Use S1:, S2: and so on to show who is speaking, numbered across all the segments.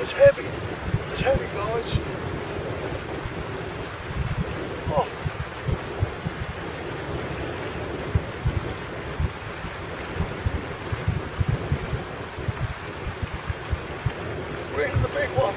S1: It's heavy. It's heavy, guys. Oh. We're into the big one.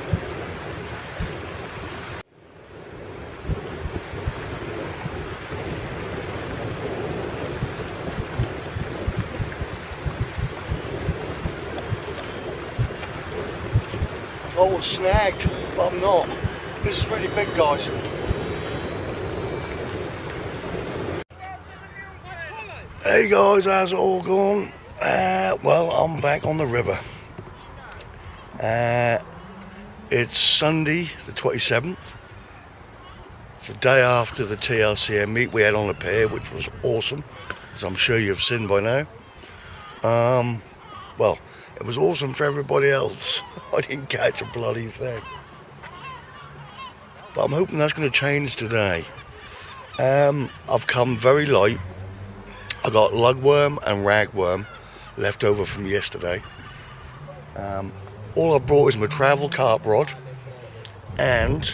S1: I thought I was snagged, but I'm not. This is really big, guys. Hey guys, how's it all going? Well, I'm back on the river. It's Sunday the 27th. It's the day after the TLCM meet we had on the pier, which was awesome, as I'm sure you've seen by now. Well, it was awesome for everybody else. I didn't catch a bloody thing. But I'm hoping that's going to change today. I've come very light. I got lugworm and ragworm left over from yesterday. All I brought is my travel carp rod, and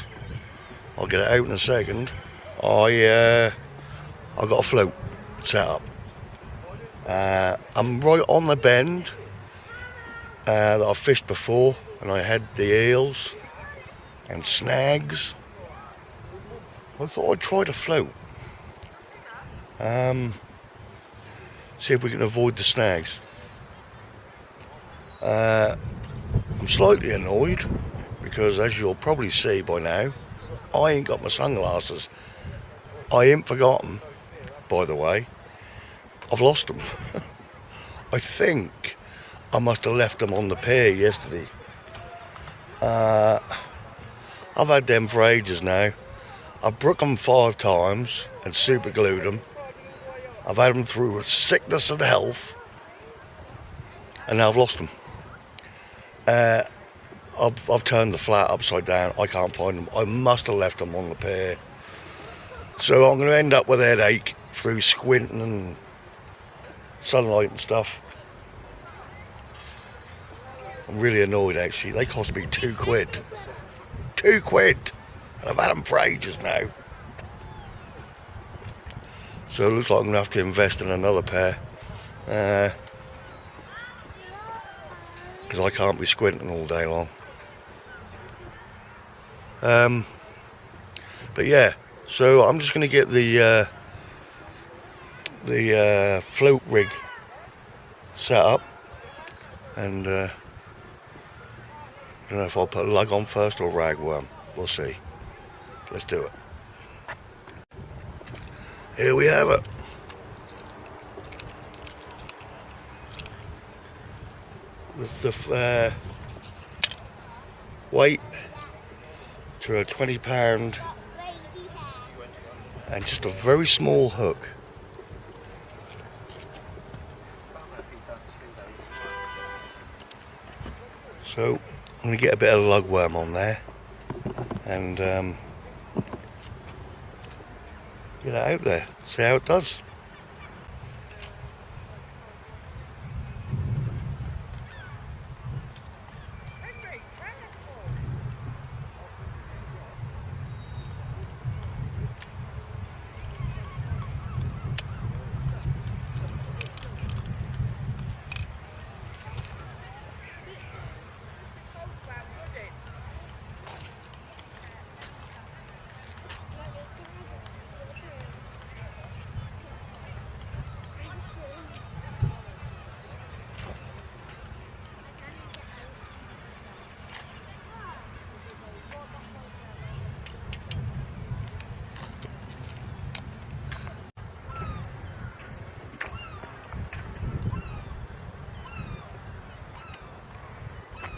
S1: I'll get it out in a second. I got a float set up. I'm right on the bend that I've fished before, and I had the eels and snags. I thought I'd try to float. See if we can avoid the snags. I'm slightly annoyed because, as you'll probably see by now, I ain't got my sunglasses. I ain't forgotten, by the way. I've lost them. I think I must have left them on the pier yesterday. I've had them for ages now. I've broke them 5 times and super glued them. I've had them through sickness and health, and now I've lost them. I've turned the flat upside down. I can't find them. I must have left them on the pier. So I'm going to end up with a headache through squinting and sunlight and stuff. I'm really annoyed actually. They cost me £2. £2! And I've had them for ages now. So it looks like I'm going to have to invest in another pair. Because I can't be squinting all day long. But yeah, so I'm just going to get the float rig set up, and I don't know if I'll put lug on first or ragworm. We'll see. Let's do it. Here we have it. With the weight to a 20-pound and just a very small hook. So I'm going to get a bit of lugworm on there and get it out there, see how it does.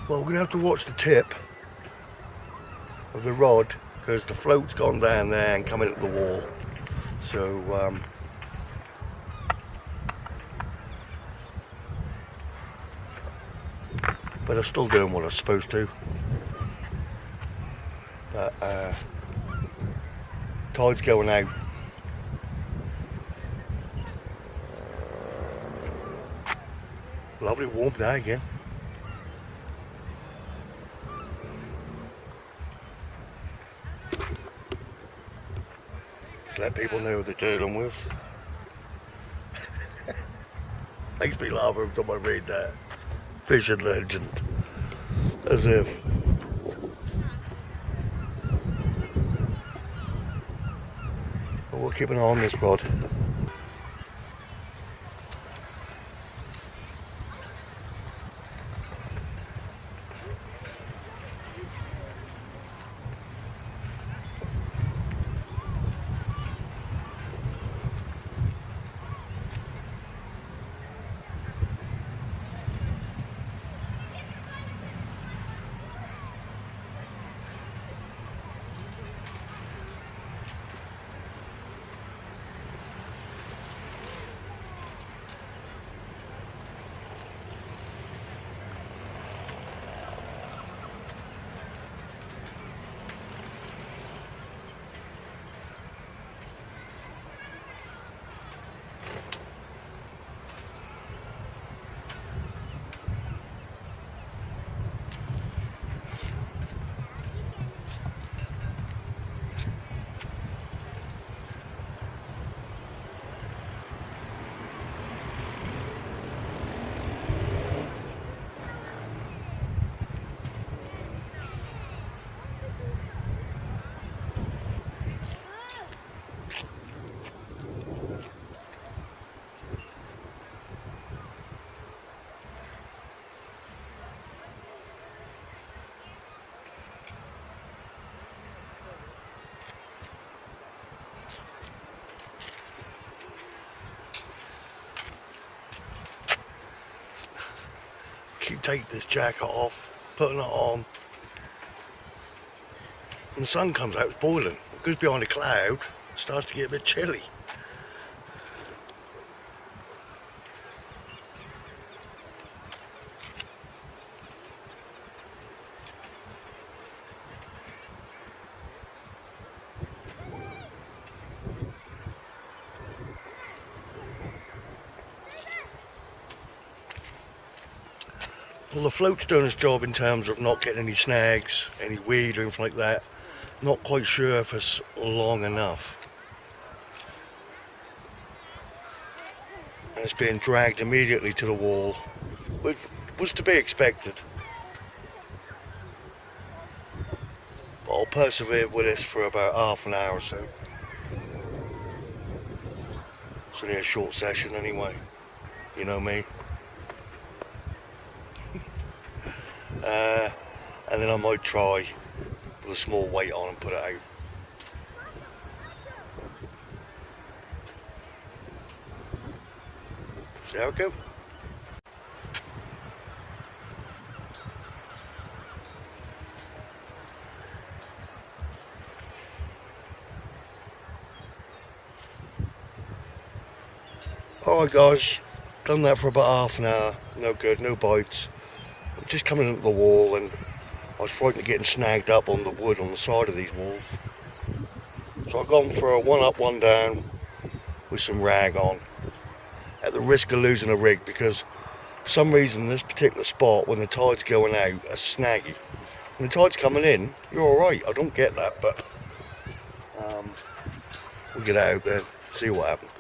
S1: Well, we're going to have to watch the tip of the rod because the float's gone down there and coming at the wall. So but I'm still doing what I'm supposed to. But tide's going out. Lovely warm day again. let people know who they're dealing with. Makes me laugh every time I read that. Fishing legend. As if. But we'll keep an eye on this rod. Keep taking this jacket off, putting it on. When the sun comes out, it's boiling. It goes behind a cloud, it starts to get a bit chilly. Well, the float's doing its job in terms of not getting any snags, any weed or anything like that. Not quite sure if it's long enough. And it's being dragged immediately to the wall, which was to be expected. But I'll persevere with this for about half an hour or so. It's only a short session anyway, you know me. And then I might try with a small weight on and put it out. See how it goes? Alright guys, done that for about half an hour, no good, no bites. Just coming into the wall, and I was frightened of getting snagged up on the wood on the side of these walls. So I've gone for a one up, one down with some rag on, at the risk of losing a rig, because for some reason this particular spot, when the tide's going out, is snaggy. When the tide's coming in, you're alright, I don't get that, but we'll get out there, see what happens.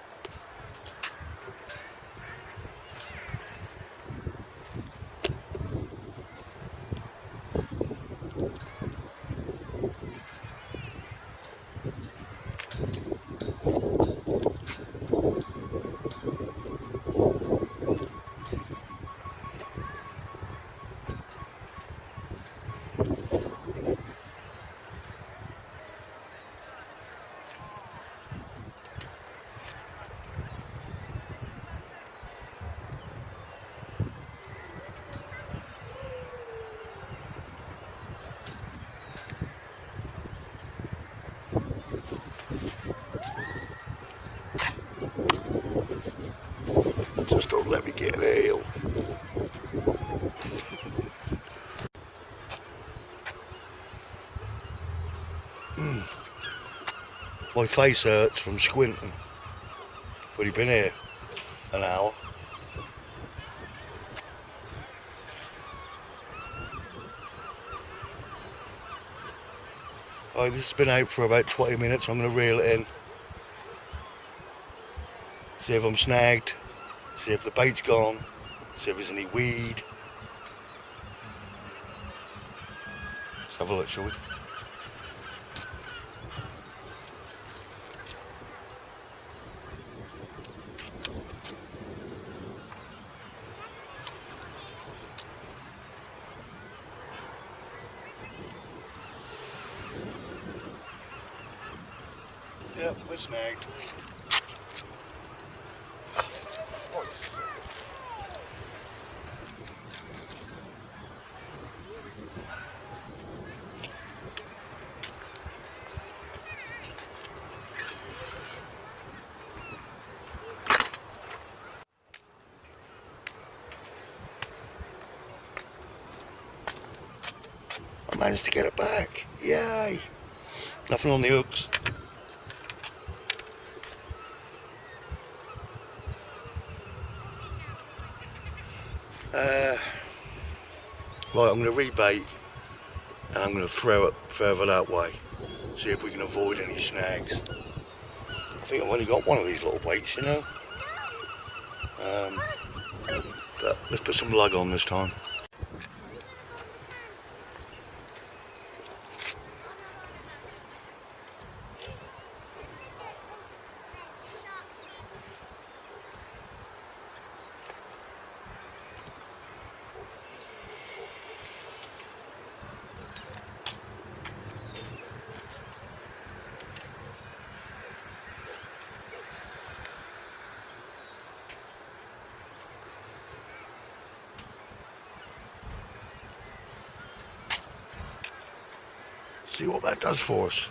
S1: Just don't let me get an eel. My face hurts from squinting. I've already been here an hour. Right, this has been out for about 20 minutes. I'm going to reel it in. see if I'm snagged, see if the bait's gone, see if there's any weed. Let's have a look, shall we? Yep, we're snagged. I managed to get it back. Yay! Nothing on the hooks. Right, I'm going to rebait and I'm going to throw it further that way. See if we can avoid any snags. I think I've only got one of these little baits, you know. But let's put some lug on this time. See what that does for us.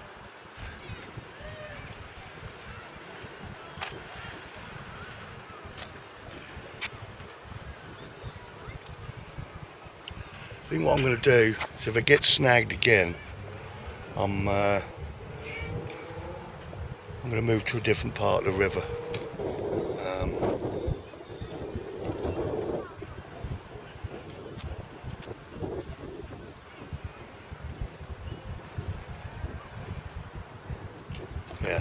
S1: I think what I'm going to do is if it gets snagged again, I'm going to move to a different part of the river. Yeah,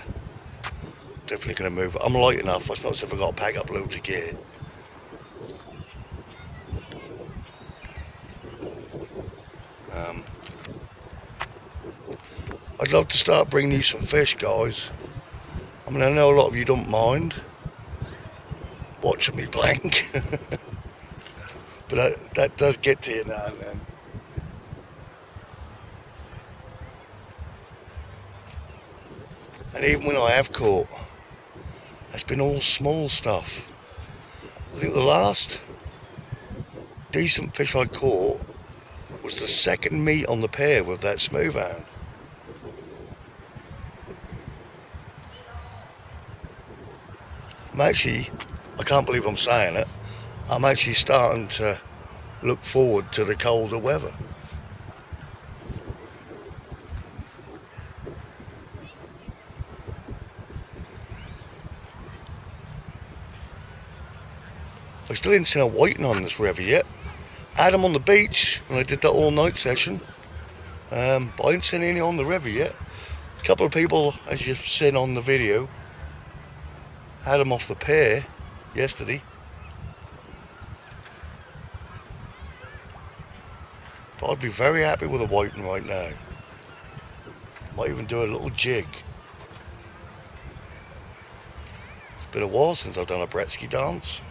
S1: definitely going to move. I'm light enough. It's not as if I've got to pack up loads of gear. I'd love to start bringing you some fish, guys. I mean, I know a lot of you don't mind watching me blank, but that does get to you now and then. And even when I have caught, it's been all small stuff. I think the last decent fish I caught was the second meat on the pier with that smooth hound. I can't believe I'm saying it, I'm actually starting to look forward to the colder weather. I still ain't seen a whiting on this river yet. Had them on the beach when I did that all night session, but I ain't seen any on the river yet. A couple of people, as you've seen on the video, had them off the pier yesterday. But I'd be very happy with a whiting right now. Might even do a little jig. It's been a while since I've done a Bretsky dance.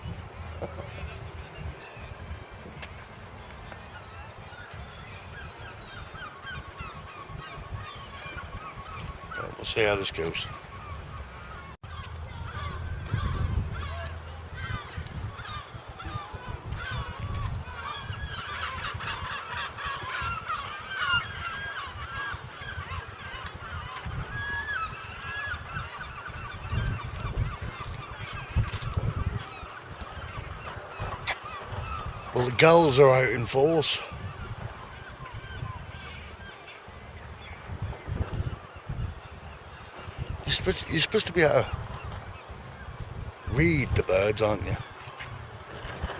S1: We'll see how this goes. Well, the gulls are out in force. You're supposed to be able to read the birds, aren't you?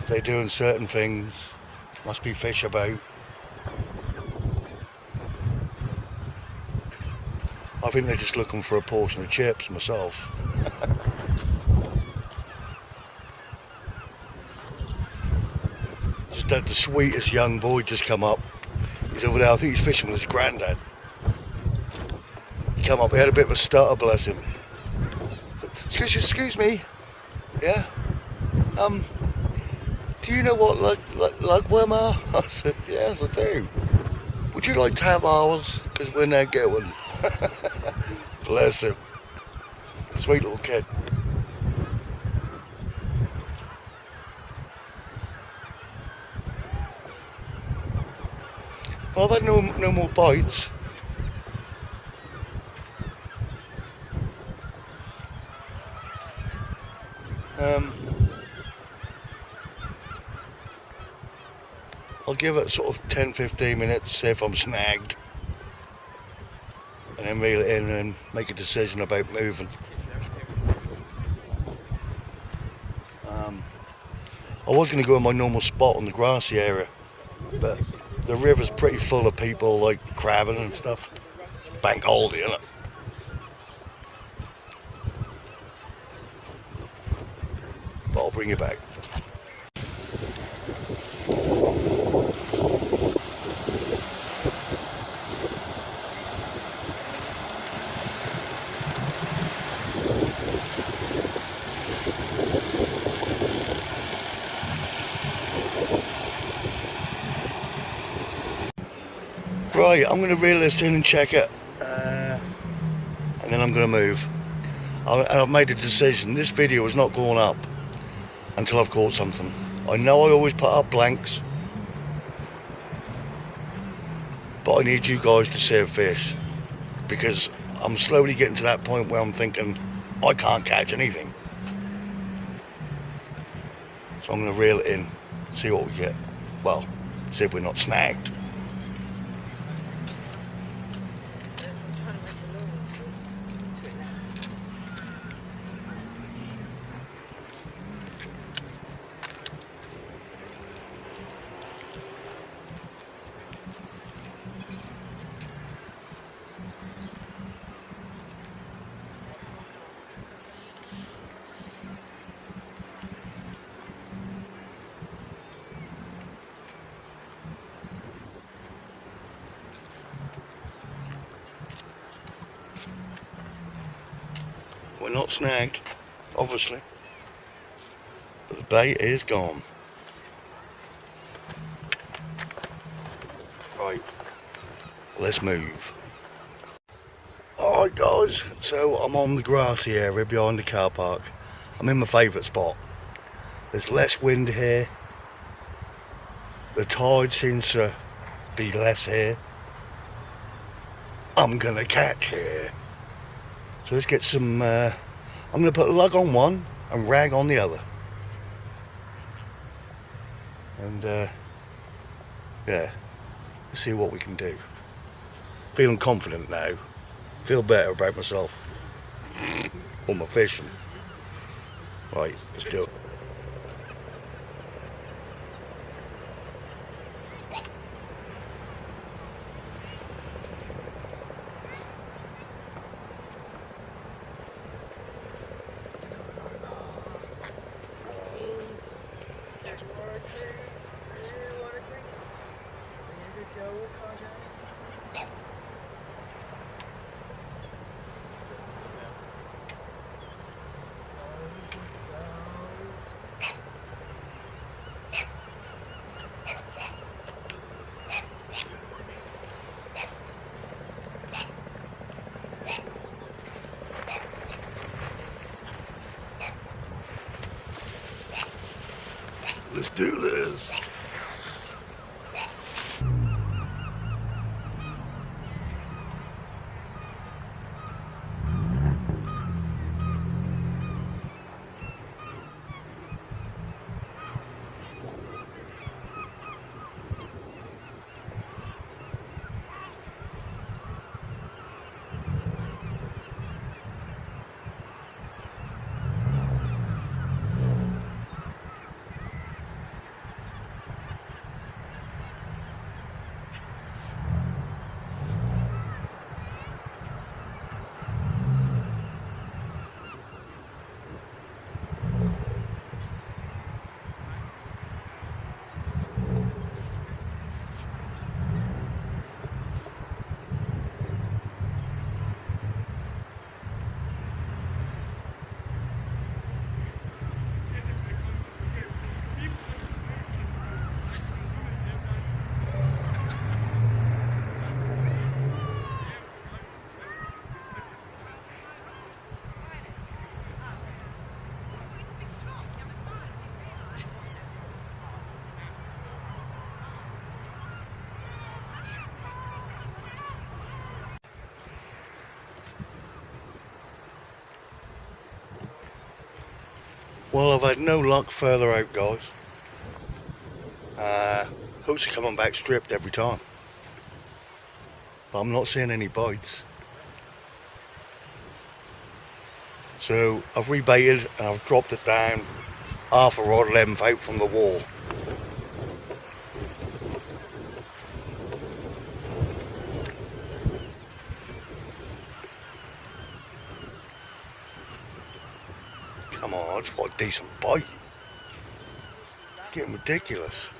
S1: If they're doing certain things, must be fish about. I think they're just looking for a portion of chips myself. just had the sweetest young boy just come up. He's over there, I think he's fishing with his granddad. He come up, he had a bit of a stutter, bless him. Excuse me, yeah? Do you know what lugworm are? I said, yes I do. Would you like to have ours? Because we're now going. Bless him. Sweet little kid. Well, I've had no more bites. I'll give it sort of 10-15 minutes, see if I'm snagged, and then reel it in and make a decision about moving. I was going to go in my normal spot on the grassy area, but the river's pretty full of people like crabbing and stuff. Bank holiday, isn't it? But I'll bring you back. Right, I'm going to reel this in and check it, and then I'm going to move. I've made a decision. This video is not going up until I've caught something. I know I always put up blanks, but I need you guys to see a fish, because I'm slowly getting to that point where I'm thinking I can't catch anything. So I'm going to reel it in, see what we get. Well, see if we're not snagged. We're not snagged, obviously, but the bait is gone. Right, let's move. Alright guys, so I'm on the grassy area behind the car park. I'm in my favourite spot. There's less wind here. The tide seems to be less here. I'm gonna catch here. So let's get some, I'm going to put lug on one and rag on the other. And yeah, let's see what we can do. Feeling confident now. Feel better about myself. Or my fishing. Right, let's do it. Let's do this. Well, I've had no luck further out, guys. Hooks are coming back stripped every time, but I'm not seeing any bites. So I've rebaited and I've dropped it down half a rod length out from the wall. Come on, that's quite a decent bite. It's getting ridiculous.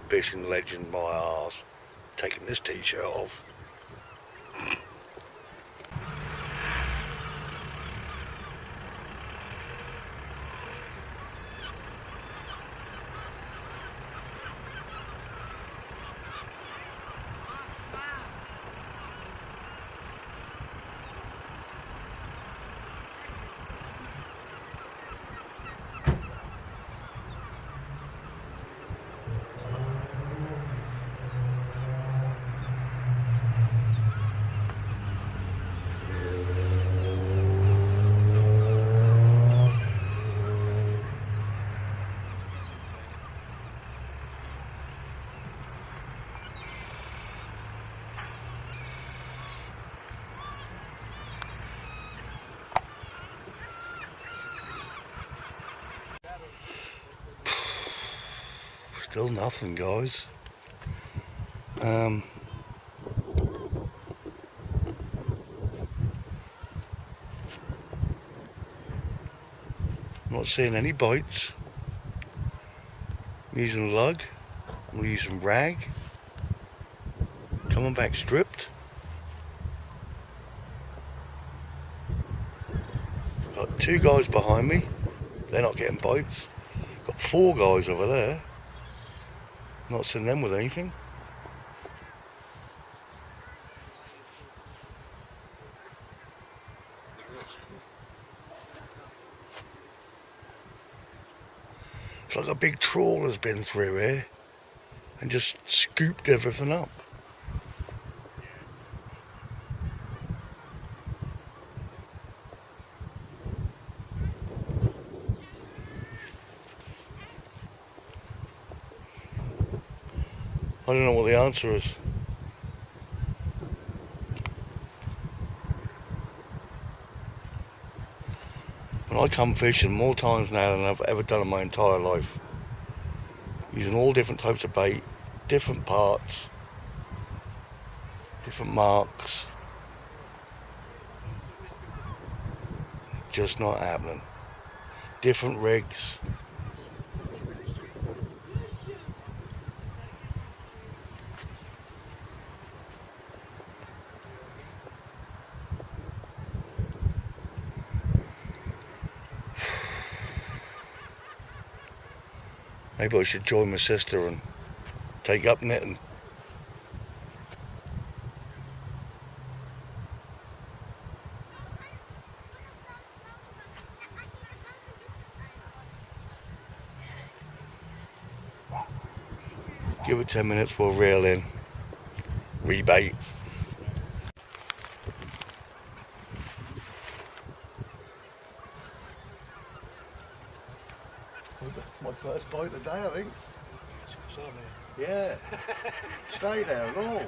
S1: Fishing legend, my arse. Taking this t-shirt off. Still nothing, guys. Not seeing any bites. I'm using lug. I'm using rag. Coming back stripped. Got 2 guys behind me. They're not getting bites. Got 4 guys over there. Not seeing them with anything. It's like a big trawler's been through here and just scooped everything up. I don't know what the answer is. When I come fishing more times now than I've ever done in my entire life, using all different types of bait, different parts, different marks, just not happening. Different rigs. Maybe I should join my sister and take up netting. Give it 10 minutes, we'll reel in, rebait. My first bite of the day, I think. Yeah. Stay there and all.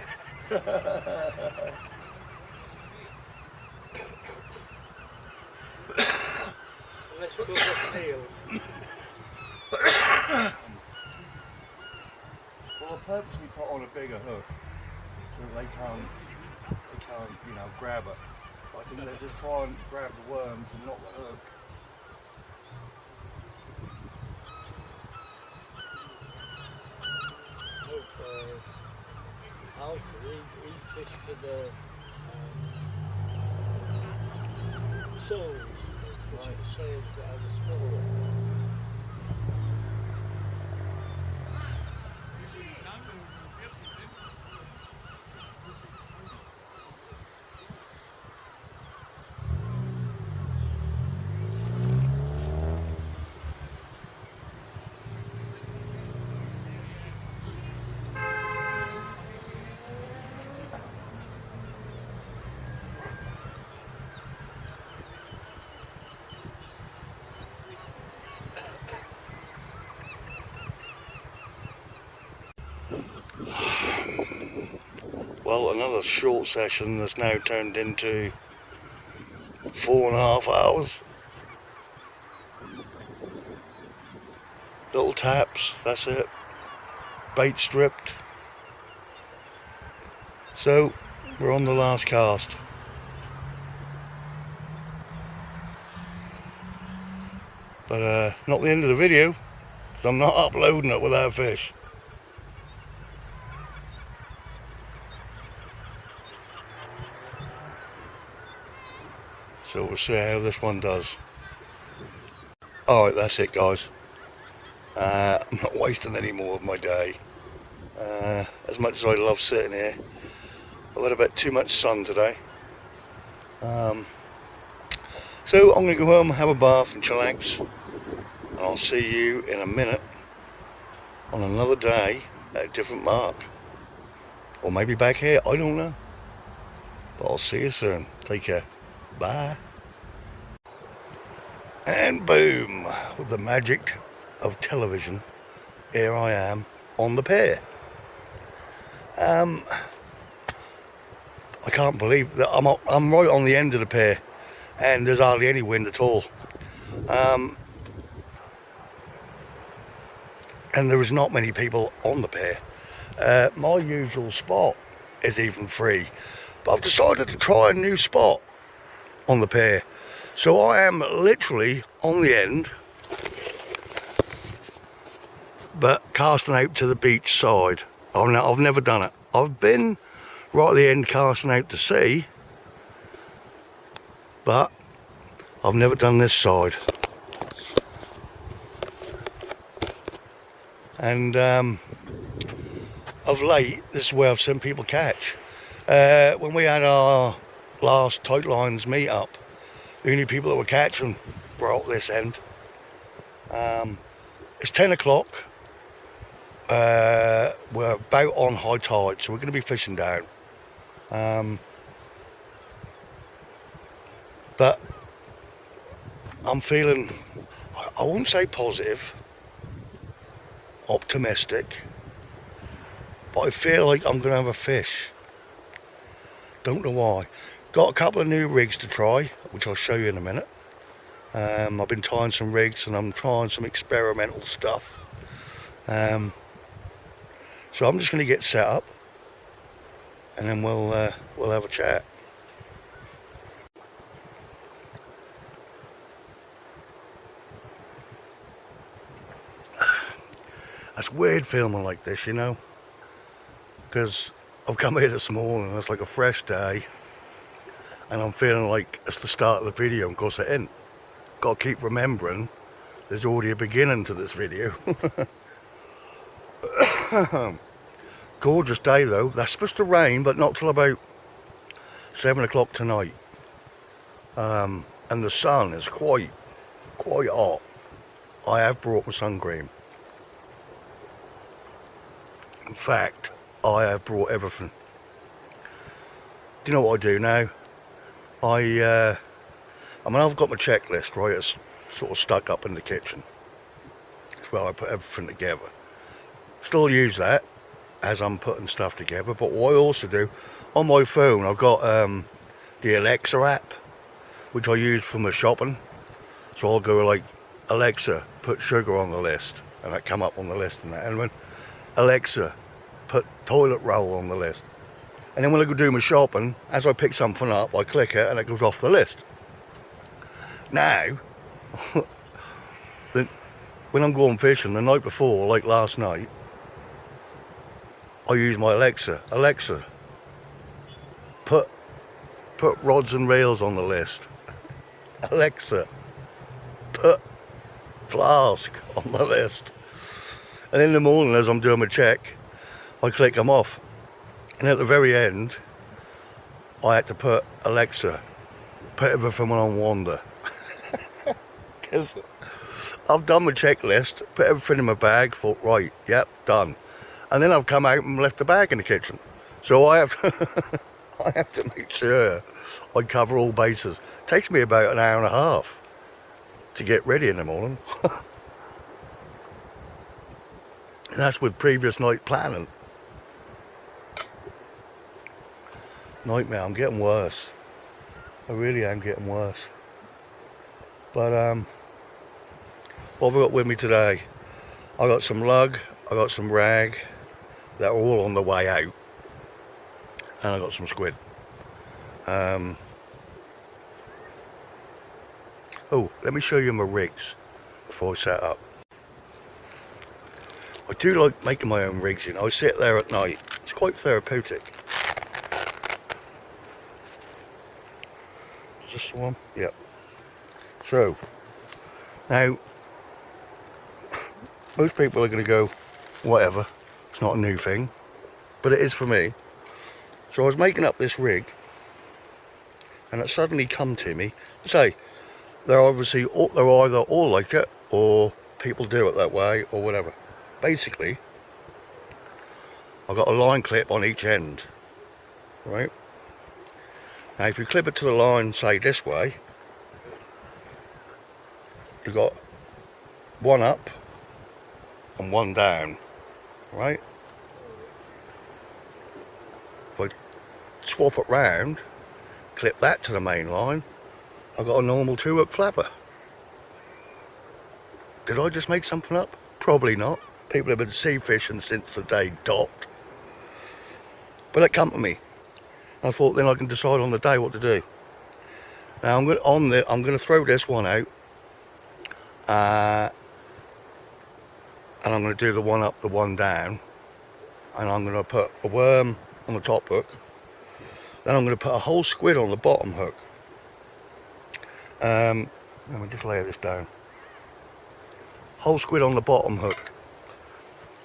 S2: Let's go uphill.
S1: Well, I purposely put on a bigger hook so that they can't, grab it. I think they just try and grab the worms and not the hook.
S2: Alfred, he fished for the souls, which right. The sails got the smaller.
S1: Well, another short session that's now turned into 4.5 hours. Little taps, that's it. Bait stripped. So, we're on the last cast. But not the end of the video, because I'm not uploading it without fish. So we'll see how this one does. Alright, that's it guys. I'm not wasting any more of my day. As much as I love sitting here, I've had a bit too much sun today. So I'm going to go home, have a bath and chillax. And I'll see you in a minute on another day at a different mark. Or maybe back here, I don't know. But I'll see you soon. Take care. Bye. And boom, with the magic of television, here I am on the pier. I can't believe that I'm right on the end of the pier and there's hardly any wind at all. And there is not many people on the pier. My usual spot is even free, but I've decided to try a new spot on the pier. So I am literally on the end, but casting out to the beach side. I've never done it. I've been right at the end casting out to sea, but I've never done this side. And of late, this is where I've seen people catch. When we had our last tight lines meet up, the only people that were catching were at this end. It's 10 o'clock. We're about on high tide, so we're going to be fishing down. But I'm feeling, I won't say positive, optimistic, but I feel like I'm going to have a fish. Don't know why. Got a couple of new rigs to try, which I'll show you in a minute. I've been trying some rigs and I'm trying some experimental stuff. So I'm just going to get set up and then we'll have a chat. It's weird filming like this, you know, because I've come here this morning and it's like a fresh day and I'm feeling like it's the start of the video, and of course it ain't. Got to keep remembering there's already a beginning to this video. Gorgeous day though. That's supposed to rain, but not till about 7 o'clock tonight. And the sun is quite hot. I have brought my sun cream. In fact, I have brought everything. Do you know what I do now? I mean, I've got my checklist, right? It's sort of stuck up in the kitchen. It's where I put everything together. Still use that as I'm putting stuff together, but what I also do, on my phone, I've got the Alexa app, which I use for my shopping. So I'll go like, Alexa, put sugar on the list, and that come up on the list and that. And when Alexa, put toilet roll on the list. And then when I go do my shopping, as I pick something up, I click it and it goes off the list. Now, when I'm going fishing the night before, like last night, I use my Alexa. Alexa, put rods and reels on the list. Alexa, put flask on the list. And in the morning, as I'm doing my check, I click them off. And at the very end, I had to put Alexa, put everything on wander. Because I've done my checklist, put everything in my bag, thought, right, yep, done. And then I've come out and left the bag in the kitchen. So I have I have to make sure I cover all bases. It takes me about an hour and a half to get ready in the morning. And that's with previous night planning. Nightmare. I'm getting worse. I really am getting worse. But what have I got with me today? I got some lug, I got some rag. They're all on the way out, and I got some squid. Oh, let me show you my rigs before I set up. I do like making my own rigs, you know. I sit there at night. It's quite therapeutic. Is this the one? Yep. So, now, most people are going to go, whatever, it's not a new thing, but it is for me. So I was making up this rig, and it suddenly come to me, say, they're obviously, they're either all like it, or people do it that way, or whatever. Basically, I've got a line clip on each end, right? Now if you clip it to the line, say this way, you've got one up and one down, right? If I swap it round, clip that to the main line, I've got a normal 2-hook flapper. Did I just make something up? Probably not. People have been sea fishing since the day dot. But it come to me. I thought then I can decide on the day what to do. Now I'm going to throw this one out, and I'm going to do the one up, the one down, and I'm going to put a worm on the top hook. Then I'm going to put a whole squid on the bottom hook. Let me just lay this down. Whole squid on the bottom hook,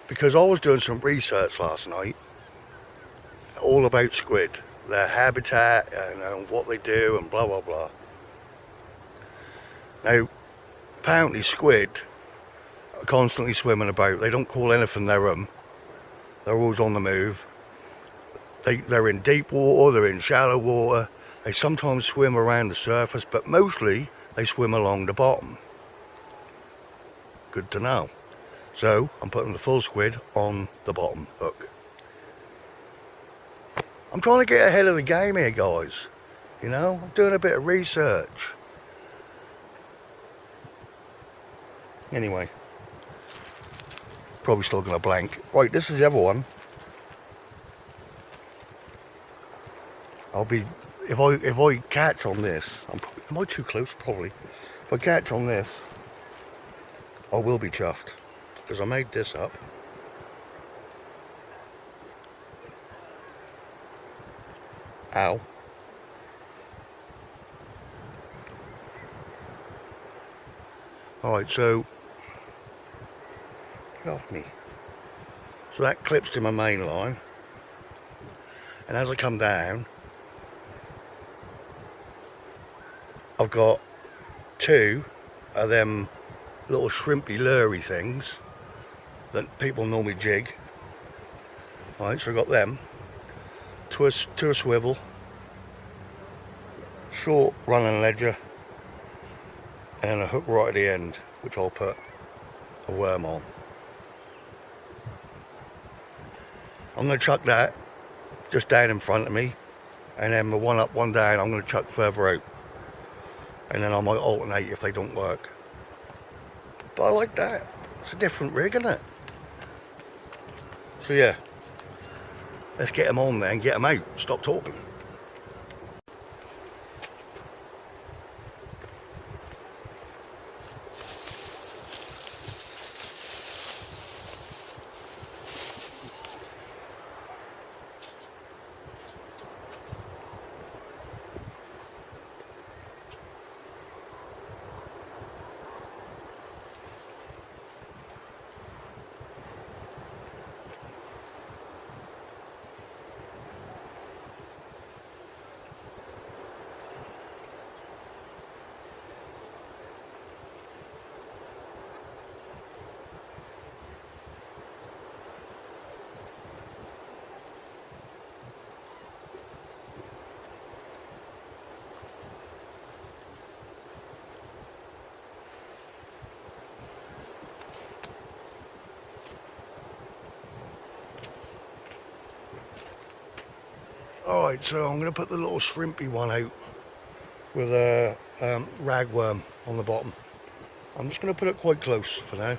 S1: because I was doing some research last night all about squid, their habitat and what they do and blah blah blah. Now apparently squid are constantly swimming about. They don't call anything their own. They're always on the move. They're in deep water, they're in shallow water. They sometimes swim around the surface, but mostly they swim along the bottom. Good to know. So I'm putting the full squid on the bottom hook. I'm trying to get ahead of the game here, guys. You know, I'm doing a bit of research. Anyway, probably still gonna blank. Right, this is the other one. If I catch on this, am I too close? Probably. If I catch on this, I will be chuffed, because I made this up. Ow. Alright, so get off me. So that clips to my main line, and as I come down, I've got two of them little shrimpy lury things that people normally jig. Right, so I've got them to a swivel, short running ledger, and a hook right at the end, which I'll put a worm on. I'm going to chuck that just down in front of me, and then the one up, one down, I'm going to chuck further out, and then I might alternate if they don't work. But I like that. It's a different rig, isn't it? So yeah, let's get them on there and get them out. Stop talking. Alright, so I'm going to put the little shrimpy one out with a ragworm on the bottom. I'm just going to put it quite close for now.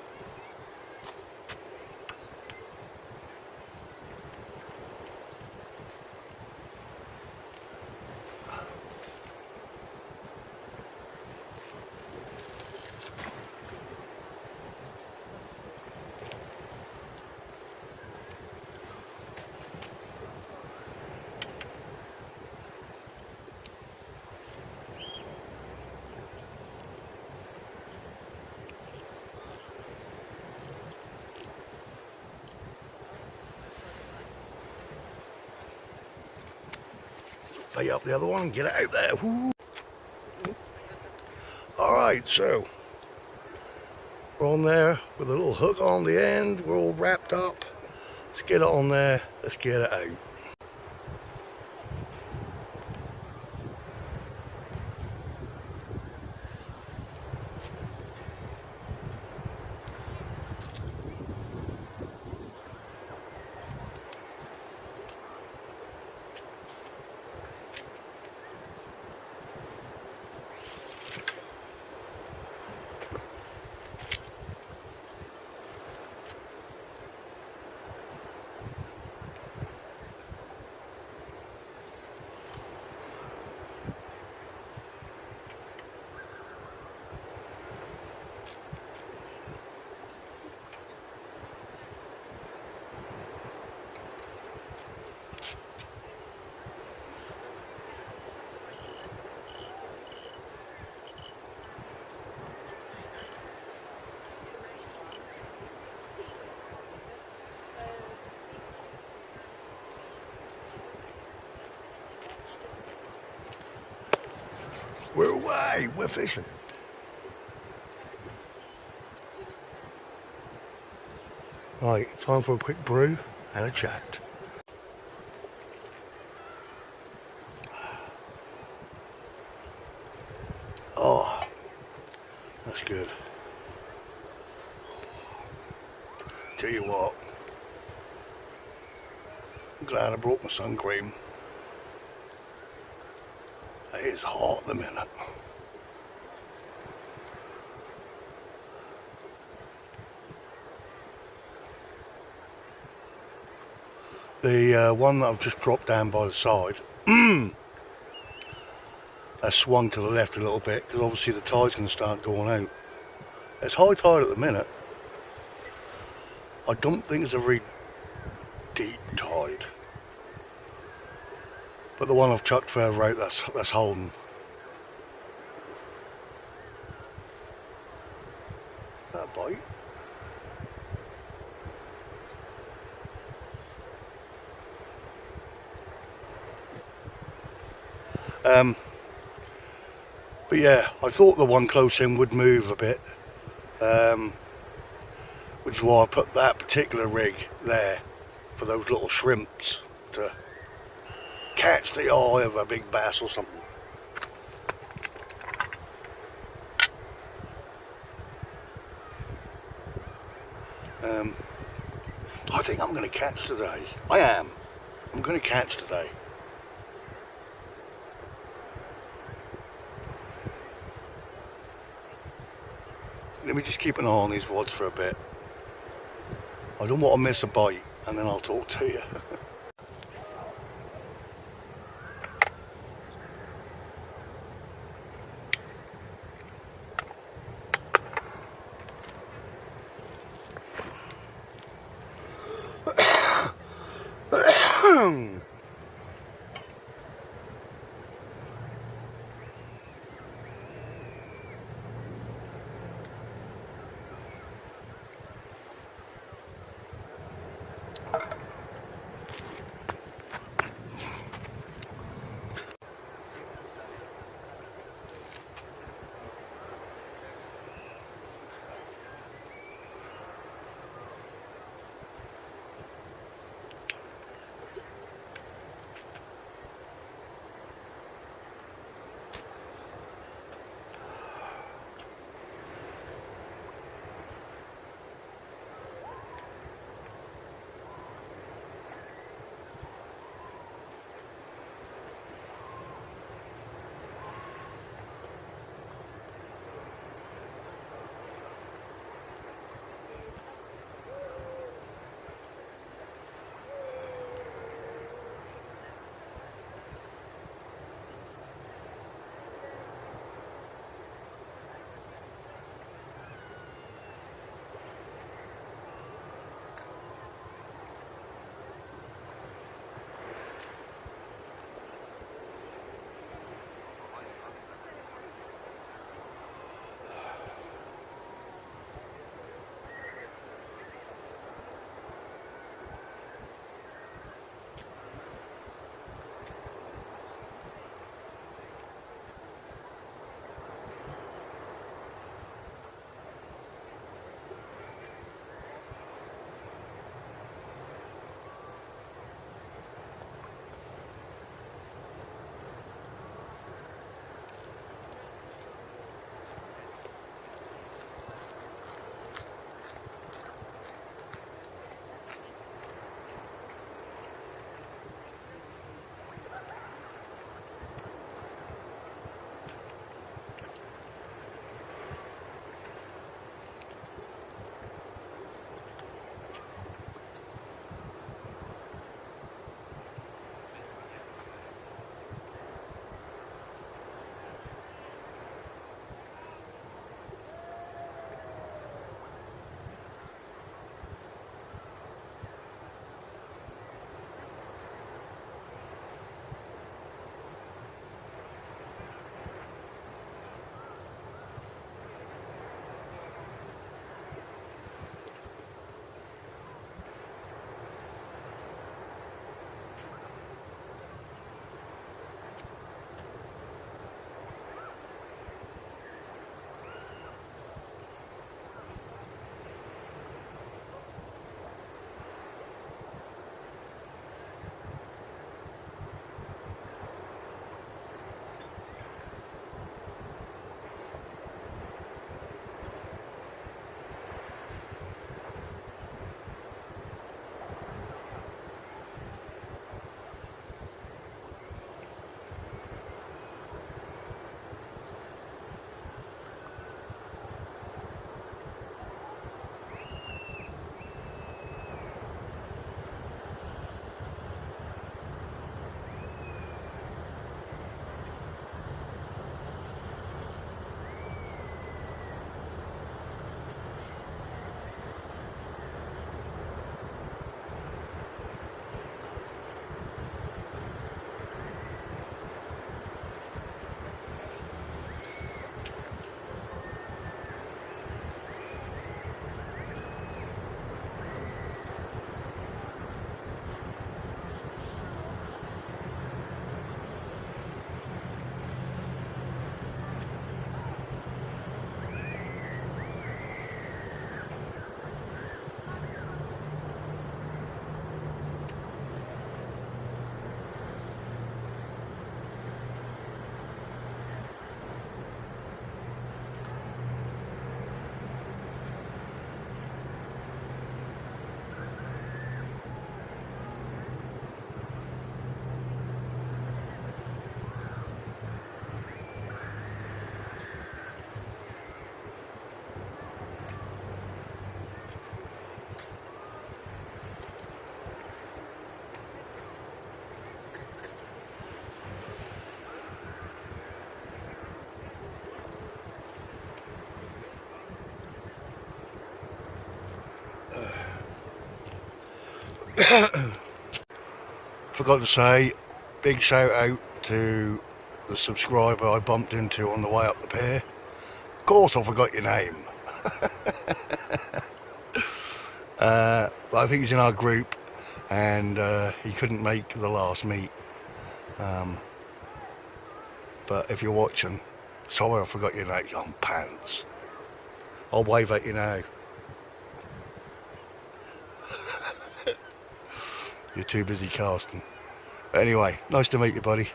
S1: Bait up the other one and get it out there. Alright, so we're on there with a little hook on the end. We're all wrapped up. Let's get it on there. Let's get it out. We're away. We're fishing. Right, time for a quick brew and a chat. Oh, that's good. Tell you what, I'm glad I brought my sun cream. It is hot at the minute. The one that I've just dropped down by the side, has swung to the left a little bit because obviously the tide's going to start going out. It's high tide at the minute. I don't think it's a very deep tide, but the one I've chucked further out, that's holding. That bite. But yeah, I thought the one close in would move a bit, which is why I put that particular rig there for those little shrimps to catch the eye of a big bass or something. I think I'm going to catch today. I am. I'm going to catch today. Let me just keep an eye on these rods for a bit. I don't want to miss a bite, and then I'll talk to you. Forgot to say, big shout out to the subscriber I bumped into on the way up the pier. Of course I forgot your name. But I think he's in our group, and he couldn't make the last meet. But if you're watching, sorry I forgot your name, young pants. I'll wave at you now. You're too busy casting. But anyway, nice to meet you, buddy.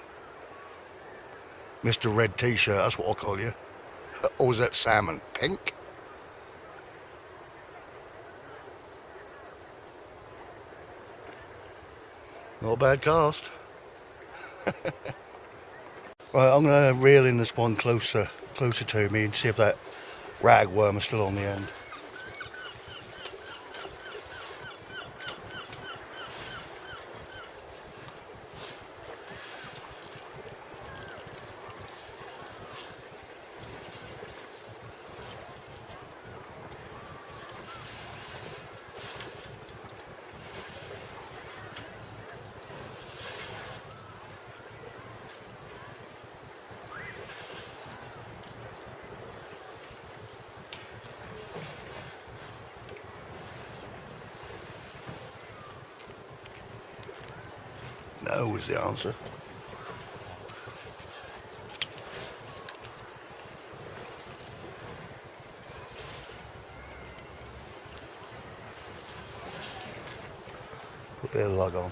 S1: Mr. Red T-shirt, that's what I'll call you. Or was that salmon? Pink? Not a bad cast. Right, I'm going to reel in this one closer to me and see if that ragworm is still on the end. No was the answer. Put a bit of lug on.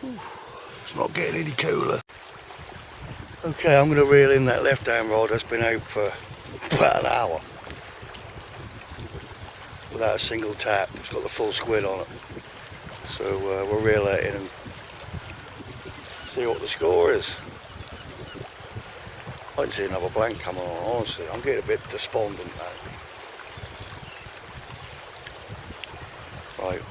S1: It's not getting any cooler. Okay, I'm going to reel in that left hand rod that's been out for about an hour without a single tap. It's got the full squid on it. So we'll reel that in and see what the score is. I can see another blank coming on, honestly. I'm getting a bit despondent now. Right.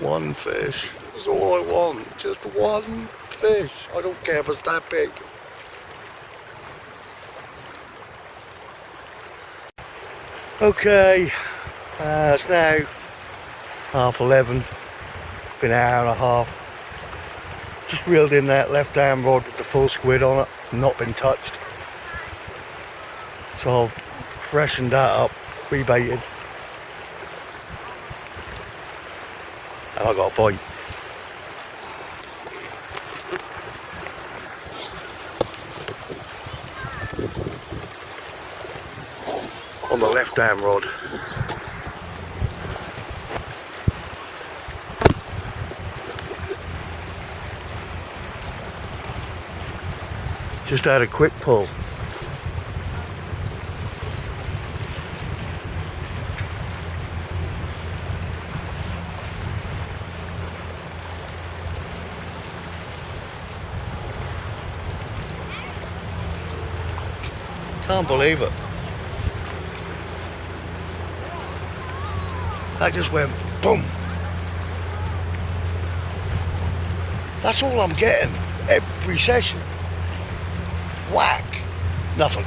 S1: One fish. That's all I want. Just one fish. I don't care if it's that big. Okay, it's now 11:30. Been an hour and a half. Just reeled in that left arm rod with the full squid on it. Not been touched. So I've freshened that up, rebaited. And I got a bite. On the left arm rod. Just had a quick pull. Can't believe it. That just went boom. That's all I'm getting every session. Whack. Nothing.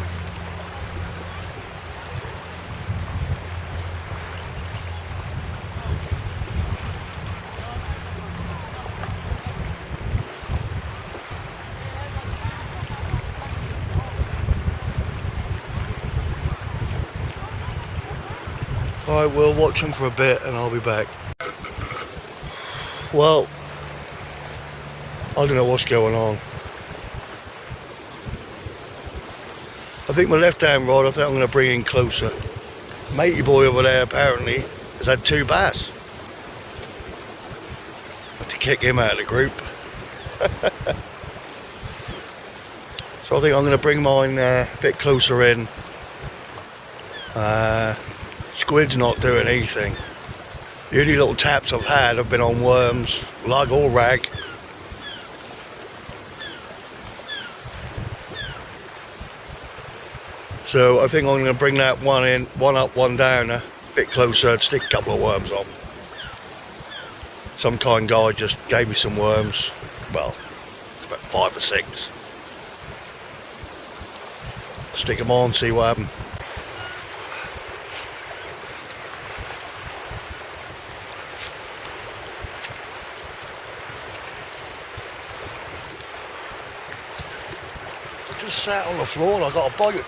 S1: Alright, we'll watch them for a bit and I'll be back. Well, I don't know what's going on. I think my left hand rod, I think I'm going to bring in closer. Matey boy over there apparently has had 2 bass. Had to kick him out of the group. So I think I'm going to bring mine a bit closer in. Squid's not doing anything. The only little taps I've had have been on worms, lug or rag. So I think I'm going to bring that one in, one up, one down, a bit closer, stick a couple of worms on. Some kind guy just gave me some worms. Well, it's about 5 or 6. Stick them on, see what happens. Just sat on the floor and I got a bite.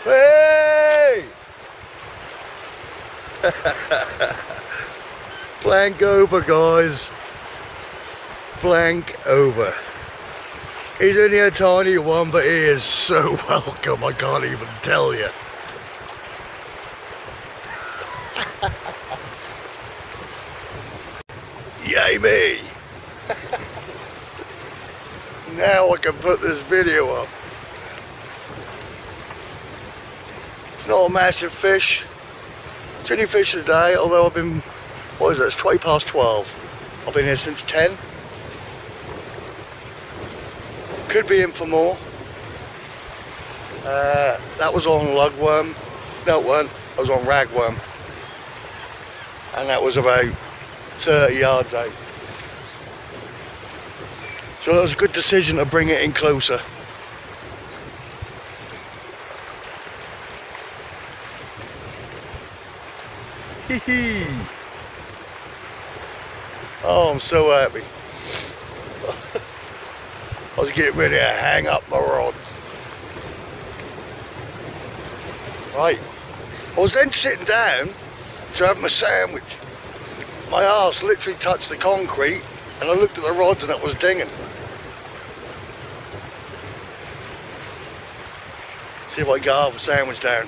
S1: Hey! Blank over, guys. Blank over. He's only a tiny one, but he is so welcome, I can't even tell you. Yay me! Now I can put this video up. It's not a massive fish. It's only fish a day, although I've been, what is it, it's 20 past 12. I've been here since 10. could be in for more. That was on lugworm. No, it weren't. I was on ragworm. And that was about 30 yards out. So it was a good decision to bring it in closer. Hee hee. Oh, I'm so happy. I was getting ready to hang up my rods. Right. I was then sitting down to have my sandwich. My arse literally touched the concrete and I looked at the rods and it was dinging. See if I can get half a sandwich down.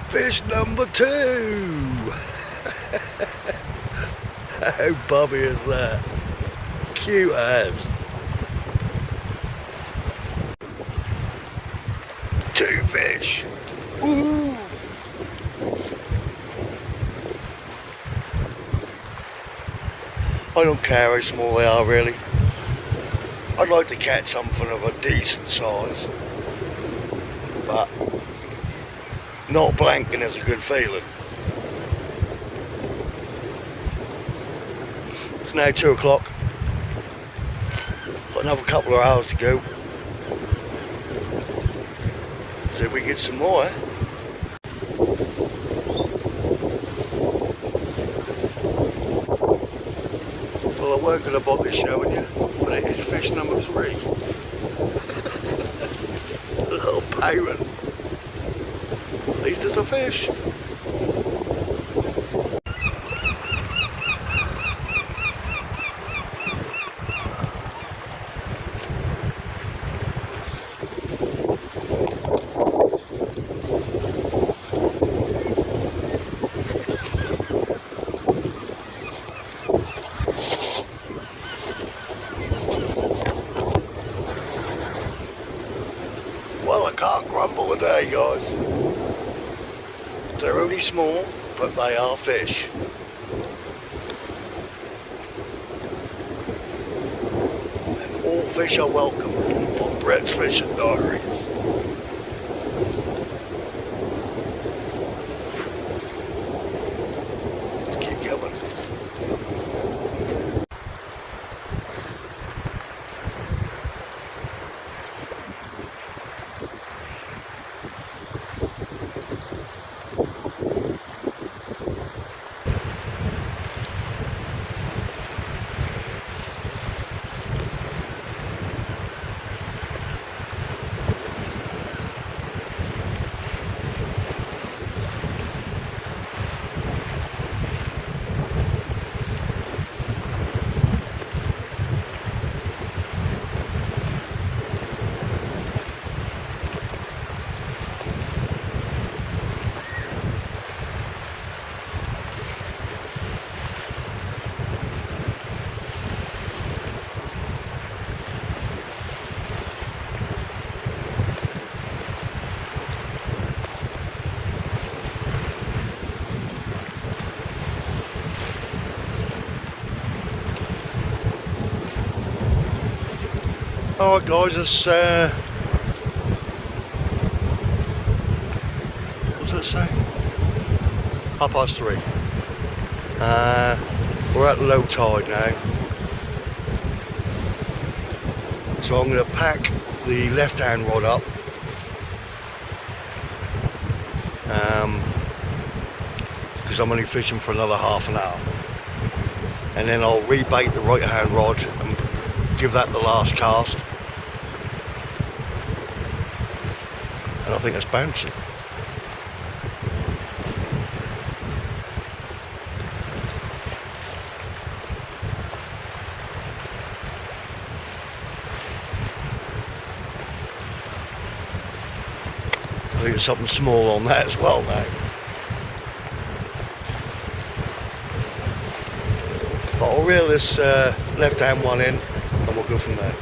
S1: Fish number 2. How bobby is that? Cute as. 2 fish. Woo! I don't care how small they are really. I'd like to catch something of a decent size. But not blanking is a good feeling. It's now 2 o'clock. Got another couple of hours to go. See if we get some more, eh? Well, I weren't going to bother showing you, but it is fish number 3. A little pirate. At least it's a fish. Well, I can't grumble today, guys. They're only small, but they are fish. And all fish are welcome on Brett's Fishing Diaries. Let's keep going. Alright guys, it's what's that say? 3:30. We're at low tide now. So I'm going to pack the left hand rod up. Because I'm only fishing for another half an hour. And then I'll rebait the right hand rod and give that the last cast. And I think it's bouncing. I think there's something small on that as well now. But I'll reel this left hand one in and we'll go from there.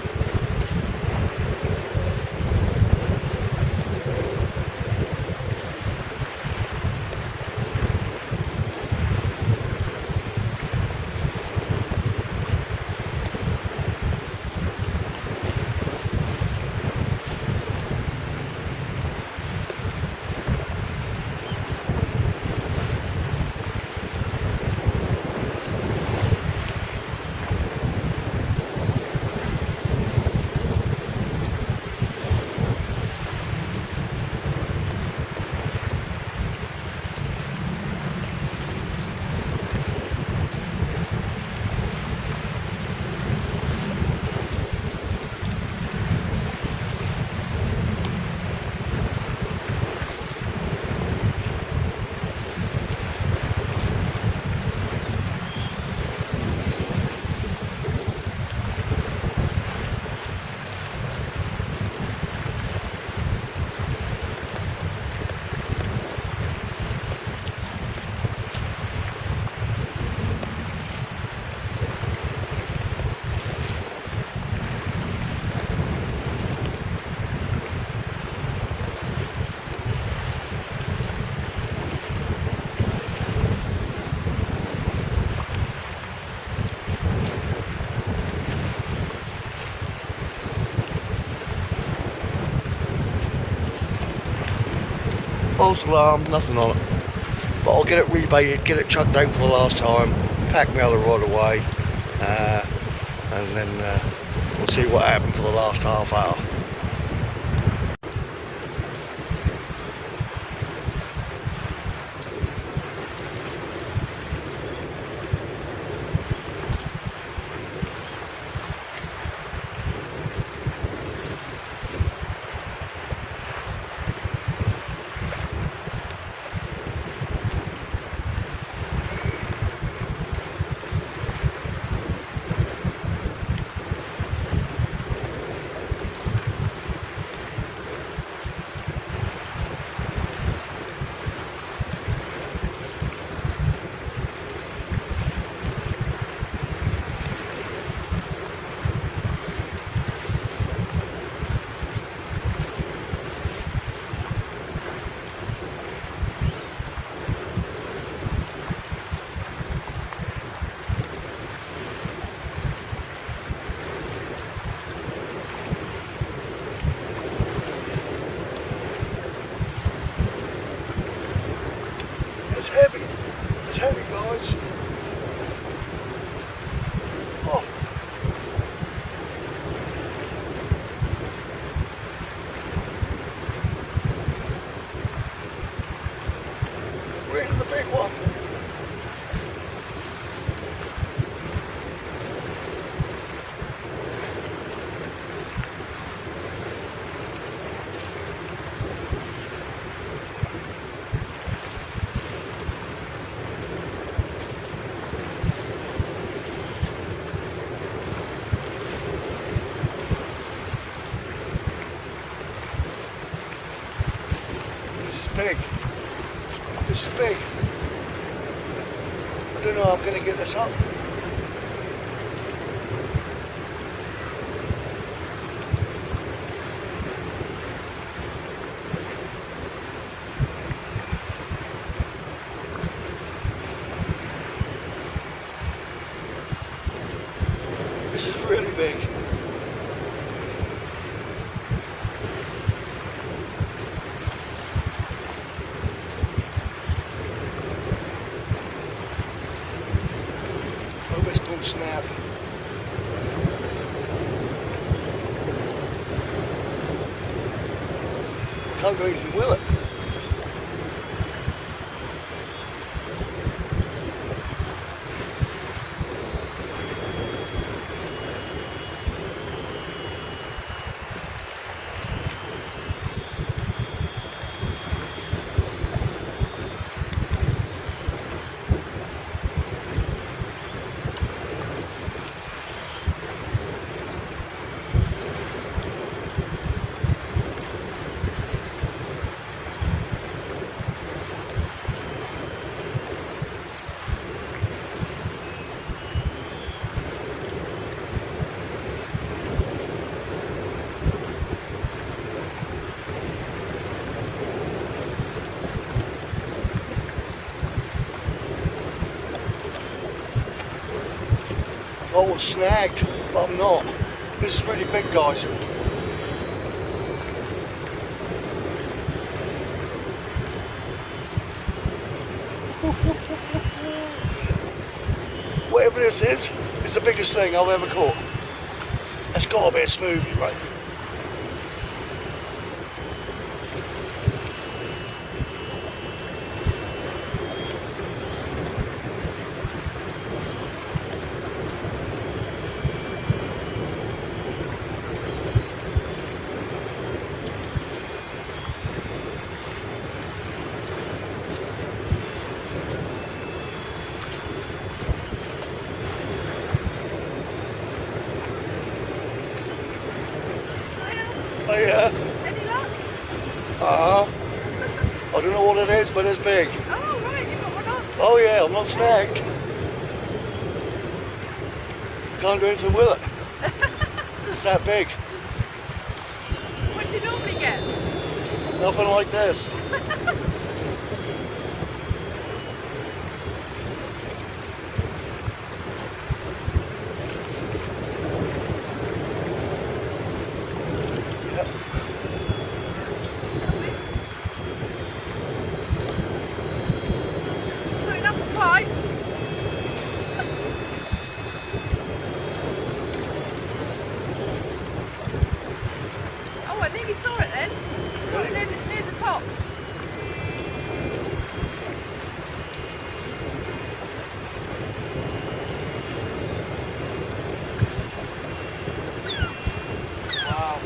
S1: False alarm, nothing on it. But I'll get it rebaited, get it chucked out for the last time, pack my other rod away, and then we'll see what happened for the last half hour. It's heavy. It's heavy, guys. Oh. We're into the big one. Big. This is big. I don't know how I'm going to get this up. This is really big. snap. Can't do anything with it. I thought I was snagged, but I'm not. This is really big, guys. Whatever this is, it's the biggest thing I've ever caught. That's got to be a smoothie, right? Oh yeah.
S3: Any luck?
S1: I don't know what it is, but it's big.
S3: Oh, right, you've got one on.
S1: Oh yeah, I'm not snagged. Can't do anything with it. It's that big.
S3: What do you normally get?
S1: Nothing like this.
S3: It's putting up a fight. Oh, I nearly saw it then. Saw it near the top.
S1: Wow.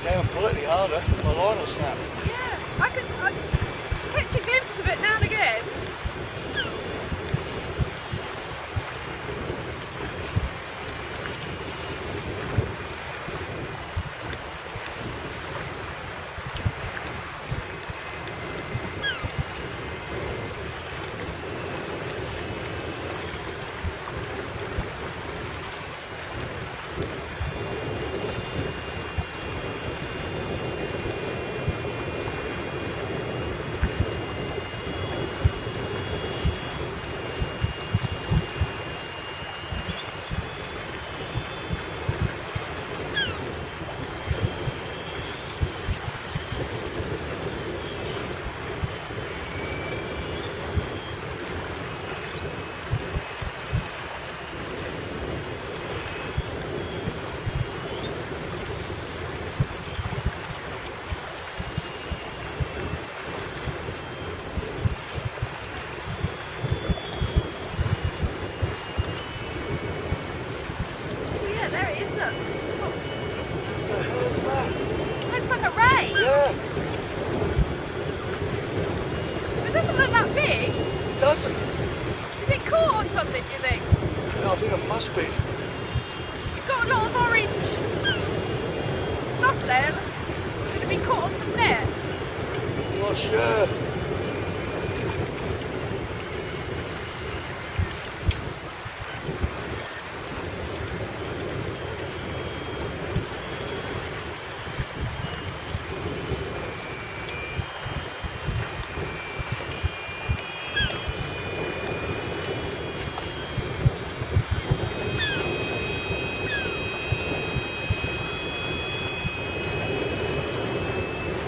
S1: Damn, pull it any harder. My line will snap.
S3: Yeah, I can catch a glimpse of it now and again. lovely, isn't it?
S1: What the hell is that?
S3: Looks like a ray.
S1: Yeah,
S3: It doesn't look that big.
S1: it doesn't.
S3: Is it caught on something, do you think?
S1: I think it must be.
S3: You've got a lot of orange stuff there. Could it be caught on some net?
S1: I'm not sure.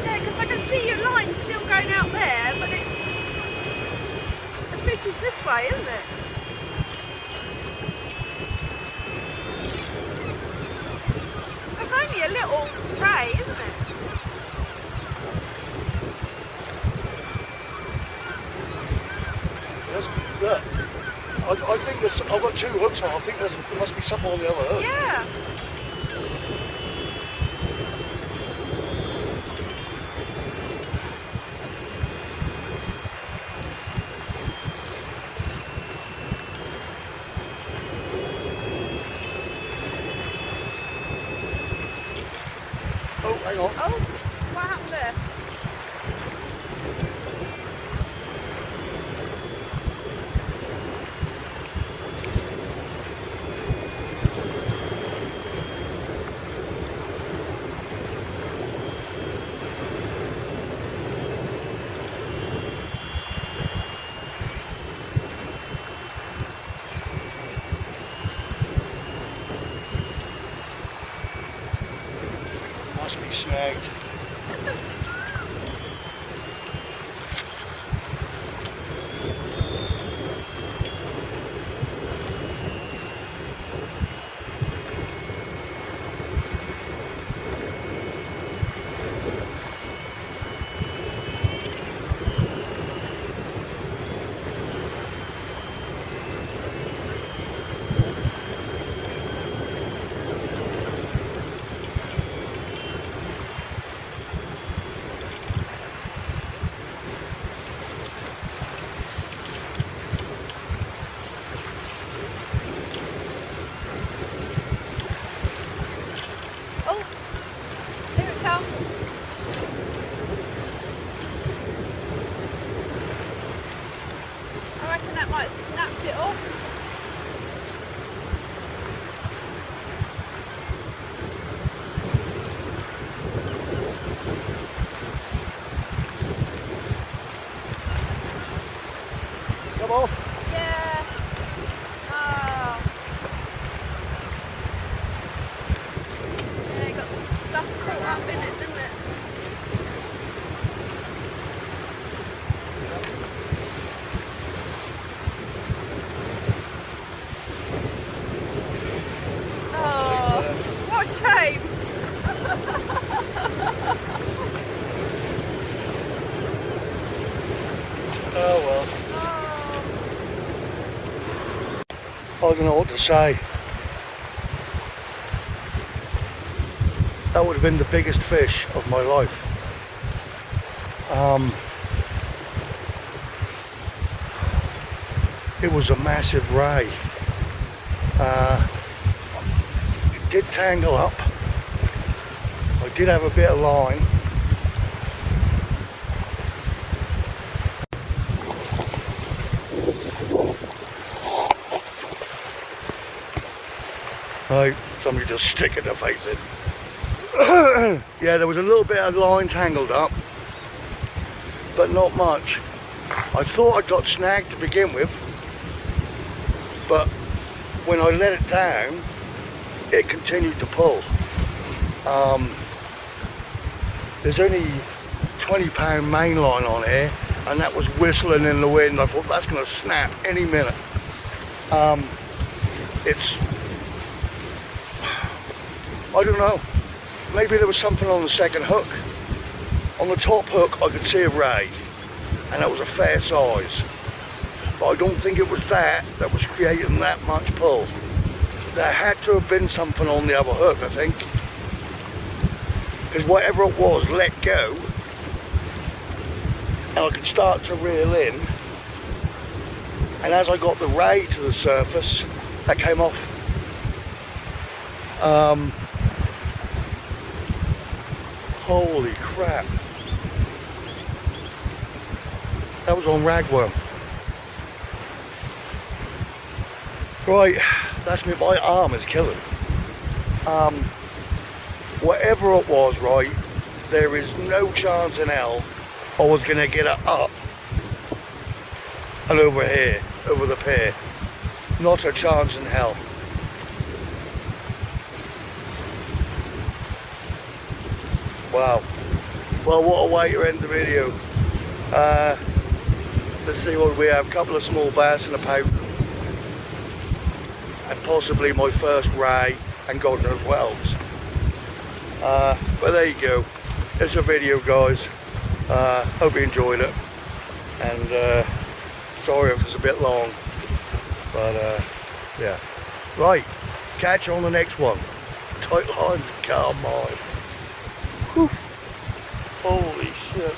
S3: Yeah, because I can see your line still going out there, but it's... The fish is this way, isn't it? That's only a little ray, isn't it?
S1: Look, I think there's. I've got two hooks on. I think there must be something on the other hook.
S3: Yeah.
S1: Oh, hang on.
S3: Oh, what happened there?
S1: Must be snagged.
S3: Oh, here it comes. I reckon that might have snapped it off.
S1: Come off.
S3: Yeah. Oh. Yeah, got some stuff caught up in it, didn't it? Oh, what a shame.
S1: Oh well.
S3: Oh.
S1: I don't know what to say. That would have been the biggest fish of my life. It was a massive ray. It did tangle up. I did have a bit of line. Right, somebody just sticking their face in. Yeah, there was a little bit of line tangled up, but not much. I thought I got snagged to begin with, but when I let it down, it continued to pull. There's only 20-pound main line on here, and that was whistling in the wind. I thought that's going to snap any minute. I don't know, maybe there was something on the second hook. On the top hook I could see a ray, and that was a fair size, but I don't think it was that was creating that much pull. there had to have been something on the other hook, I think. Because whatever it was let go, and I could start to reel in. And as I got the ray to the surface, that came off. Holy crap. That was on ragworm. Right, that's me, my arm is killing. Whatever it was, right, there is no chance in hell I was gonna get it up and over here, over the pier. Not a chance in hell. Wow. Well, what a way to end the video. Let's see what we have. A couple of small bass and a pout. And possibly my first ray and God knows what else. But there you go. It's a video, guys. Hope you enjoyed it. And sorry if it's a bit long. But yeah. Right. Catch you on the next one. Tight lines, come on. Whew. Holy shit.